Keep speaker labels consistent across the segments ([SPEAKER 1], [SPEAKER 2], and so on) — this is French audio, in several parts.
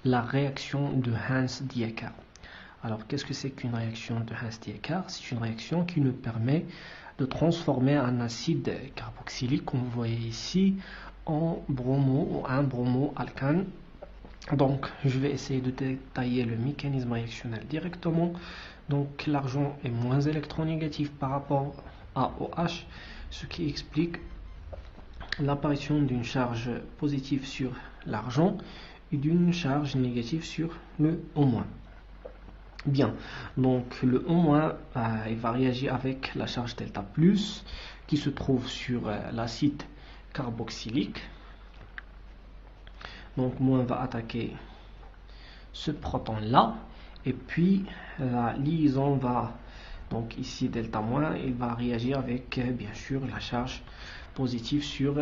[SPEAKER 1] la réaction de Hens-Diecker. Alors, qu'est-ce que c'est qu'une réaction de Hens-Diecker? C'est une réaction qui nous permet de transformer un acide carboxylique, comme vous voyez ici, en bromo ou un bromoalcane. Donc, je vais essayer de détailler le mécanisme réactionnel directement. Donc, l'argent est moins électronégatif par rapport à OH, ce qui explique l'apparition d'une charge positive sur l'argent et d'une charge négative sur le O-. Bien, donc le O- il va réagir avec la charge delta plus qui se trouve sur l'acide carboxylique. Donc moins va attaquer ce proton là, et puis la liaison va, donc ici delta moins, il va réagir avec bien sûr la charge positive sur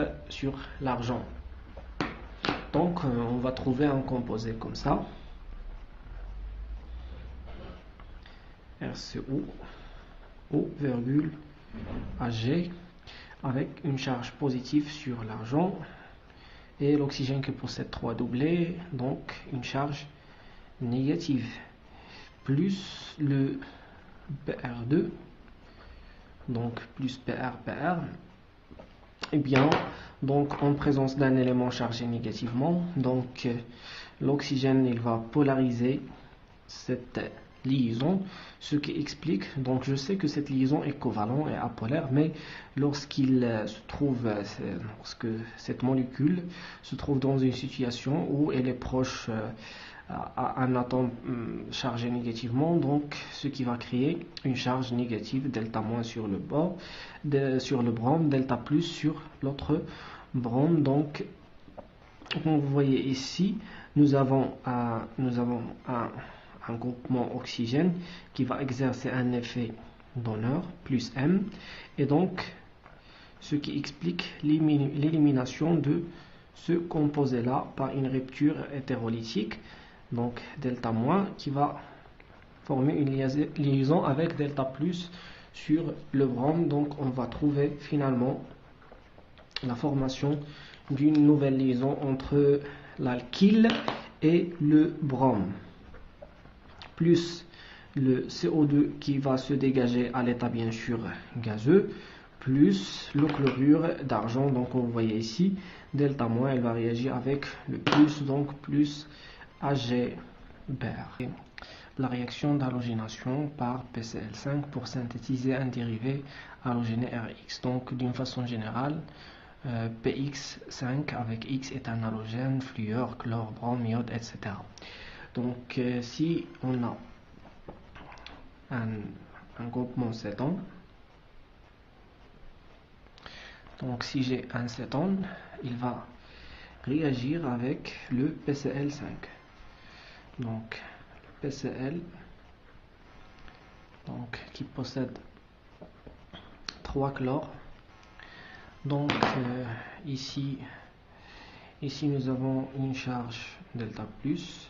[SPEAKER 1] l'argent. Donc on va trouver un composé comme ça, RCO O, Ag, avec une charge positive sur l'argent et l'oxygène qui possède 3 doublés, donc une charge négative, plus le PR2, donc plus PR. Et bien, donc en présence d'un élément chargé négativement, donc l'oxygène il va polariser cette liaison, ce qui explique, donc je sais que cette liaison est covalente et apolaire, mais lorsque cette molécule se trouve dans une situation où elle est proche à un atome chargé négativement, donc ce qui va créer une charge négative delta moins sur le bord, sur le brome, delta plus sur l'autre brome. Donc comme vous voyez ici, nous avons un groupement oxygène qui va exercer un effet donneur plus M, et donc ce qui explique l'élimination de ce composé là par une rupture hétérolytique, donc delta moins qui va former une liaison avec delta plus sur le brome. Donc on va trouver finalement la formation d'une nouvelle liaison entre l'alkyle et le brome, plus le CO2 qui va se dégager à l'état bien sûr gazeux, plus le chlorure d'argent. Donc vous voyez ici, delta moins, elle va réagir avec le plus, donc plus AgBr. La réaction d'halogénation par PCl5 pour synthétiser un dérivé halogéné Rx. Donc d'une façon générale, PX5 avec X est un halogène, fluor, chlore, brome, iode, etc. Donc si on a un groupement cétone, donc si j'ai un cétone, il va réagir avec le PCl5. Donc le PCl, donc qui possède 3 chlores. Donc ici nous avons une charge delta plus.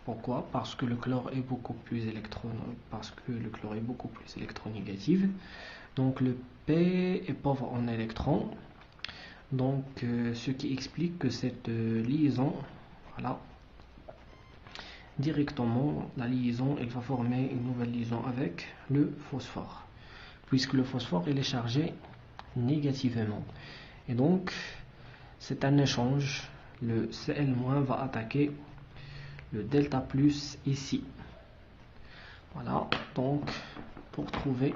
[SPEAKER 1] Pourquoi? Parce que le chlore est beaucoup plus électronégatif. Donc le P est pauvre en électrons. Donc ce qui explique que cette liaison, voilà, directement la liaison, elle va former une nouvelle liaison avec le phosphore, puisque le phosphore il est chargé négativement. Et donc c'est un échange, le Cl- va attaquer le delta plus ici. Voilà, donc pour trouver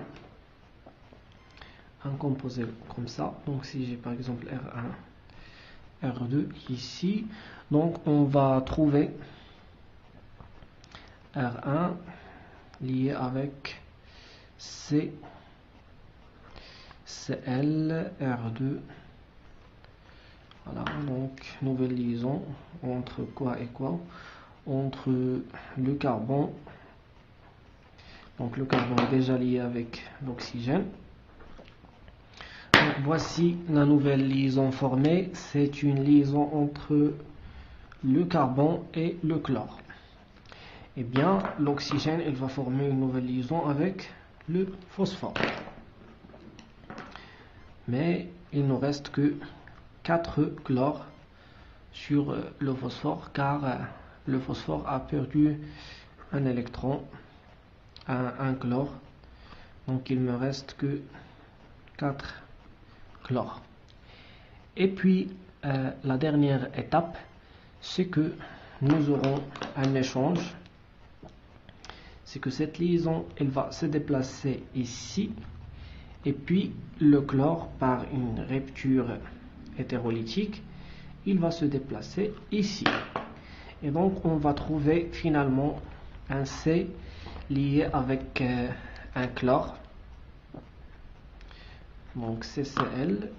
[SPEAKER 1] un composé comme ça, donc si j'ai par exemple R1, R2 ici, donc on va trouver R1 lié avec C, Cl, R2. Voilà, donc nouvelle liaison entre quoi et quoi? Entre le carbone, donc le carbone est déjà lié avec l'oxygène. Voici la nouvelle liaison formée, c'est une liaison entre le carbone et le chlore. Et bien l'oxygène il va former une nouvelle liaison avec le phosphore, mais il ne reste que 4 chlores sur le phosphore, car le phosphore a perdu un électron, un chlore. Donc il me reste que 4 chlore. Et puis la dernière étape, c'est que nous aurons un échange. C'est que cette liaison, elle va se déplacer ici. Et puis le chlore, par une rupture hétérolytique, il va se déplacer ici. Et donc on va trouver finalement un C lié avec un chlore. Donc CCl,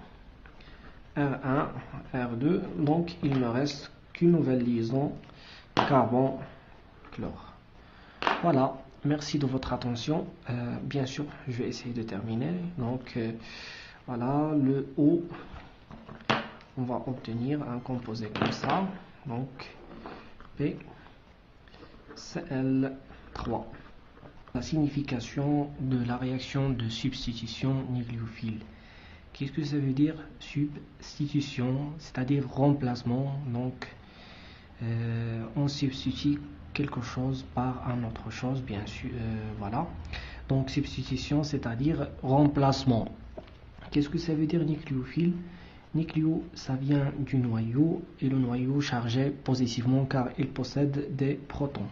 [SPEAKER 1] R1, R2. Donc il ne reste qu'une nouvelle liaison carbone-chlore. Voilà, merci de votre attention. Bien sûr, je vais essayer de terminer. Donc voilà, le O, on va obtenir un composé comme ça. Donc PCl3. La signification de la réaction de substitution nucléophile. Qu'est-ce que ça veut dire substitution? C'est-à-dire remplacement. Donc on substitue quelque chose par un autre chose, bien sûr. Voilà. Donc substitution, c'est-à-dire remplacement. Qu'est-ce que ça veut dire nucléophile? Nucléo, ça vient du noyau, et le noyau chargé positivement car il possède des protons.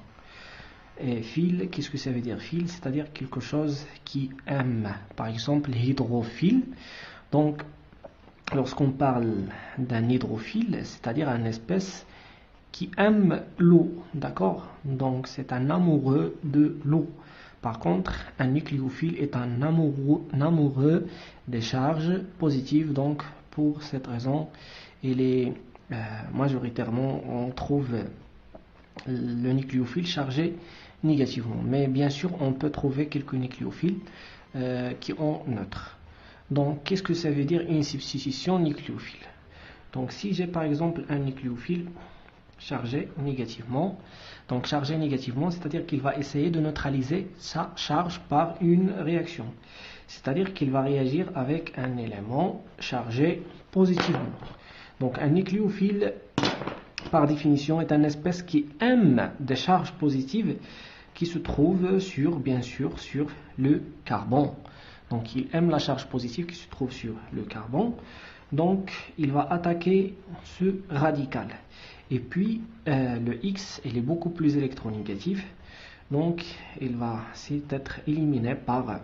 [SPEAKER 1] Et phile, qu'est-ce que ça veut dire phile? C'est-à-dire quelque chose qui aime. Par exemple, hydrophile. Donc, lorsqu'on parle d'un hydrophile, c'est-à-dire une espèce qui aime l'eau, d'accord? Donc, c'est un amoureux de l'eau. Par contre, un nucléophile est un amoureux des charges positives. Donc, pour cette raison, il est majoritairement, on trouve le nucléophile chargé négativement. Mais bien sûr, on peut trouver quelques nucléophiles qui ont neutre. Donc, qu'est-ce que ça veut dire une substitution nucléophile? Donc, si j'ai par exemple un nucléophile chargé négativement, donc chargé négativement, c'est-à-dire qu'il va essayer de neutraliser sa charge par une réaction. C'est-à-dire qu'il va réagir avec un élément chargé positivement. Donc, un nucléophile, par définition, est une espèce qui aime des charges positives qui se trouvent sur, bien sûr, sur le carbone. Donc, il aime la charge positive qui se trouve sur le carbone. Donc, il va attaquer ce radical. Et puis, le X, il est beaucoup plus électronégatif. Donc, il va être éliminé par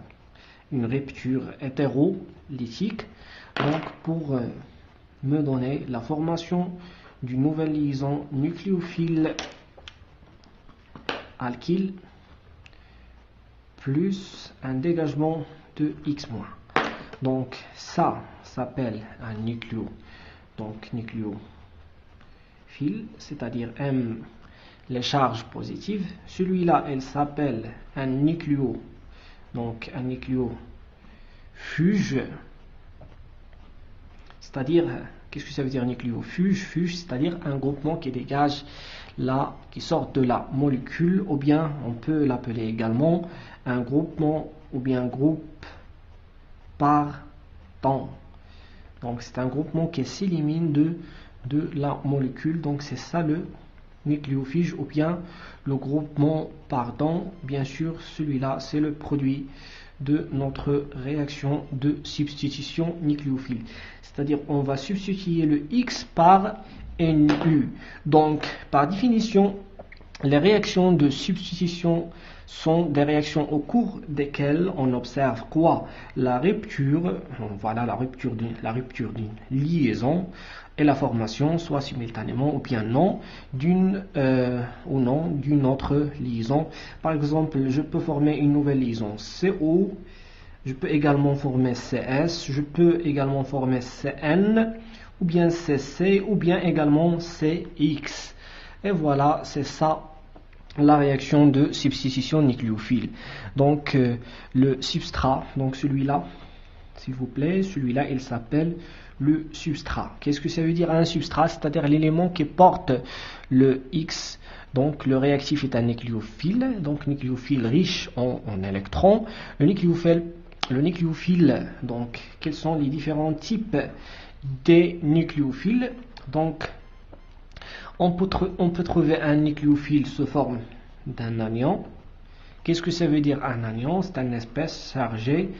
[SPEAKER 1] une rupture hétérolytique. Donc, pour me donner la formation d'une nouvelle liaison nucléophile alkyle plus un dégagement de X-. Donc ça s'appelle un nucléo. Donc nucléophile, c'est-à-dire M les charges positives. Celui-là, elle s'appelle un nucléo. Donc un nucléofuge. C'est-à-dire, qu'est-ce que ça veut dire nucléofuge? Fuge, c'est-à-dire un groupement qui dégage là, qui sort de la molécule, ou bien on peut l'appeler également un groupement ou bien un groupe partant. Donc c'est un groupement qui s'élimine de la molécule. Donc c'est ça le nucléophile ou bien le groupement partant. Bien sûr, celui-là, c'est le produit de notre réaction de substitution nucléophile. C'est-à-dire, on va substituer le X par Nu. Donc, par définition, les réactions de substitution sont des réactions au cours desquelles on observe quoi? La rupture, voilà la rupture d'une liaison et la formation, soit simultanément ou bien non, d'une autre liaison. Par exemple, je peux former une nouvelle liaison CO, je peux également former CS, je peux également former CN, ou bien CC, ou bien également CX. Et voilà, c'est ça la réaction de substitution nucléophile. Donc le substrat, donc celui-là, s'il vous plaît, celui-là, il s'appelle le substrat. Qu'est-ce que ça veut dire un substrat? C'est-à-dire l'élément qui porte le X. Donc le réactif est un nucléophile, donc nucléophile riche en électrons. Le nucléophile, donc quels sont les différents types des nucléophiles? Donc On peut trouver un nucléophile sous forme d'un anion. Qu'est-ce que ça veut dire un anion? C'est une espèce chargée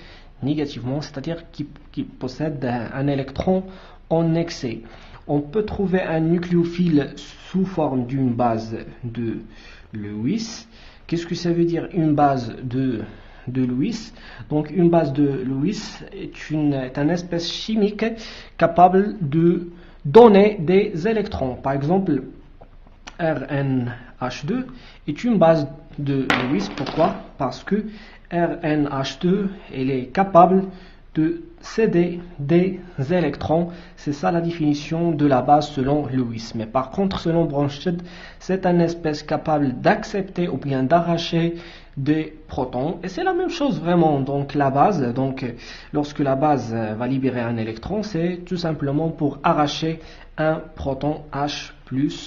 [SPEAKER 1] négativement, c'est-à-dire qui possède un électron en excès. On peut trouver un nucléophile sous forme d'une base de Lewis. Qu'est-ce que ça veut dire une base de Lewis? Donc une base de Lewis est une espèce chimique capable de donner des électrons. Par exemple, RNH2 est une base de Lewis. Pourquoi? Parce que RNH2 elle est capable de céder des électrons. C'est ça la définition de la base selon Lewis. Mais par contre, selon Bronsted, c'est une espèce capable d'accepter ou bien d'arracher des protons. Et c'est la même chose vraiment. Donc la base, lorsque la base va libérer un électron, c'est tout simplement pour arracher un proton H+.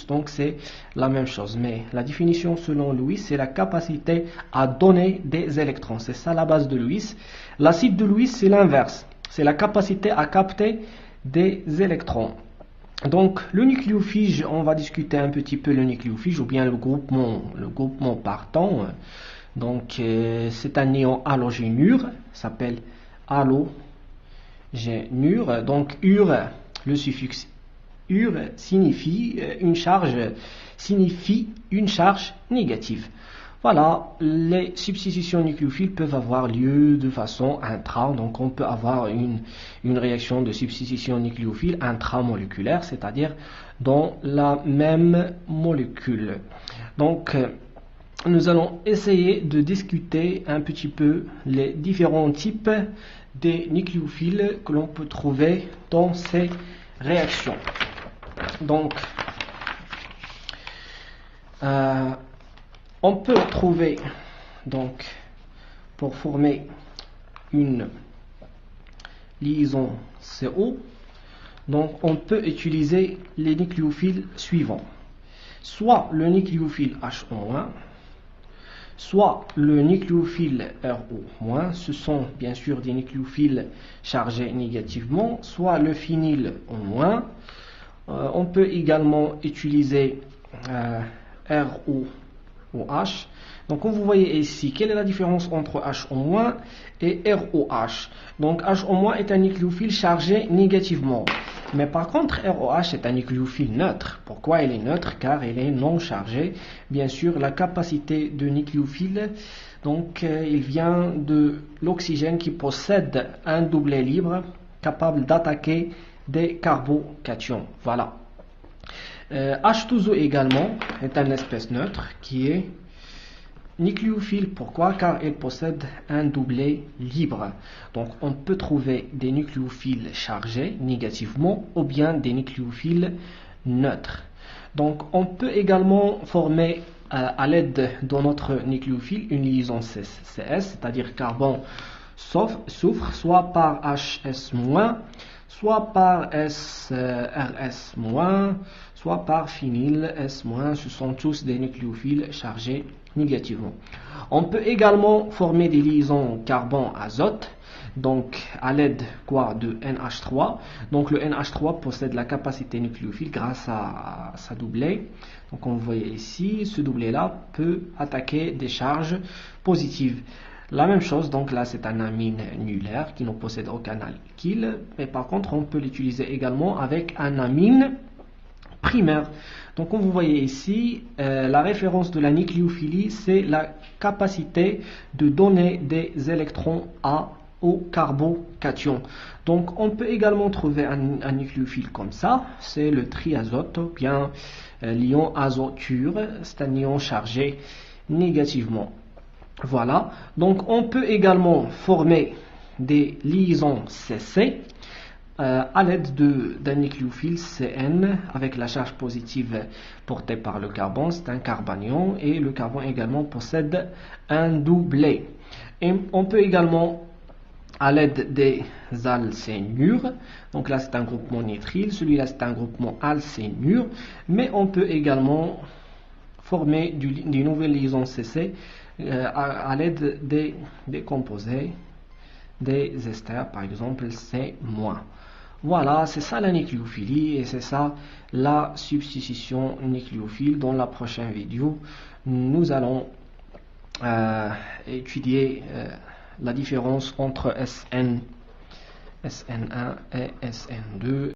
[SPEAKER 1] Donc c'est la même chose. Mais la définition selon Lewis, c'est la capacité à donner des électrons. C'est ça la base de Lewis. L'acide de Lewis, c'est l'inverse. C'est la capacité à capter des électrons. Donc le nucléophile, on va discuter un petit peu le nucléophile ou bien le groupement partant. Donc c'est un ion halogénure, s'appelle halogénure. Donc ur, le suffixe ur signifie une charge négative. Voilà, les substitutions nucléophiles peuvent avoir lieu de façon intra, donc on peut avoir une réaction de substitution nucléophile intramoléculaire, c'est-à-dire dans la même molécule. Donc, nous allons essayer de discuter un petit peu les différents types de nucléophiles que l'on peut trouver dans ces réactions. Donc, on peut trouver, donc, pour former une liaison CO, donc on peut utiliser les nucléophiles suivants. Soit le nucléophile HO-, soit le nucléophile RO-, ce sont bien sûr des nucléophiles chargés négativement, soit le phényl O-. On peut également utiliser ROOH. Donc comme vous voyez ici, quelle est la différence entre HO- et ROH? Donc HO- est un nucléophile chargé négativement. Mais par contre, ROH est un nucléophile neutre. Pourquoi il est neutre? Car il est non chargé. Bien sûr, la capacité de nucléophile, donc il vient de l'oxygène qui possède un doublet libre capable d'attaquer des carbocations. Voilà. H2O également est une espèce neutre qui est nucléophile. Pourquoi? Car il possède un doublet libre. Donc on peut trouver des nucléophiles chargés négativement ou bien des nucléophiles neutres. Donc on peut également former à l'aide de notre nucléophile une liaison CS, c'est-à-dire carbone soufre, soit par HS-, soit par SRS-, soit par phényl S-. Ce sont tous des nucléophiles chargés négativement. On peut également former des liaisons carbone-azote, donc à l'aide de NH3. Donc le NH3 possède la capacité nucléophile grâce à sa doublet. Donc on voit ici, ce doublet-là peut attaquer des charges positives. La même chose, donc là c'est un amine nulaire qui ne possède aucun alkyle, mais par contre on peut l'utiliser également avec un amine primaire. Donc comme vous voyez ici, la référence de la nucléophilie, c'est la capacité de donner des électrons au carbocation. Donc on peut également trouver un nucléophile comme ça, c'est le triazote, ou bien l'ion azoture, c'est un ion chargé négativement. Voilà, donc on peut également former des liaisons CC à l'aide d'un nucléophile CN avec la charge positive portée par le carbone, c'est un carbanion, et le carbone également possède un doublet. Et on peut également, à l'aide des alcénures, donc là c'est un groupement nitrile, celui-là c'est un groupement alcénure, mais on peut également former des nouvelles liaisons CC à l'aide des composés, des esters, par exemple C-. Voilà, c'est ça la nucléophilie et c'est ça la substitution nucléophile. Dans la prochaine vidéo, nous allons étudier la différence entre SN1 et SN2.